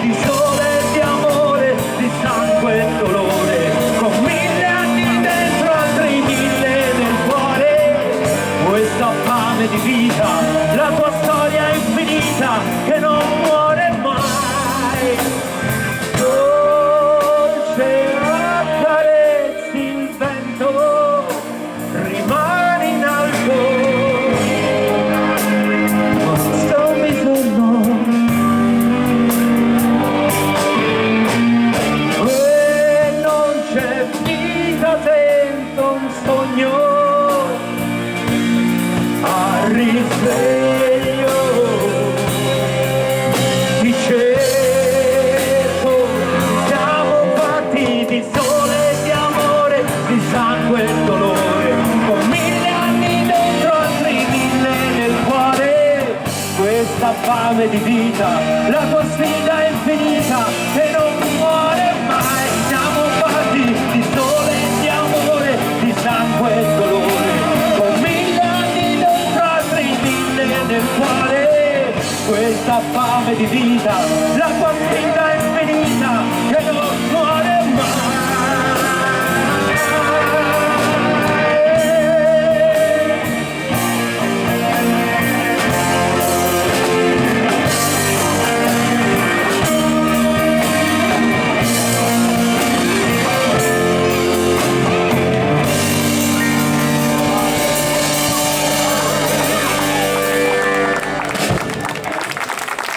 di sole, di amore, di sangue e dolore, con 1000 anni dentro, altri 1000 nel cuore. Questa fame di vita, la tua storia infinita che non muore mai. Dolce accarezzi il vento, rimani in alto. Questo mi fermo e non c'è vita, sento un sogno al risveglio. Ti cerco, siamo fatti di sole, di amore, di sangue e dolore, con 1000 anni dentro, altri 1000 nel cuore. Questa fame di vita, la tua sfida è infinita e non muore mai. Siamo fatti di sole, di amore, di sangue e dolore, con 1000 anni dentro, altri 1000 nel cuore. Questa fame di vita, la tua sfida è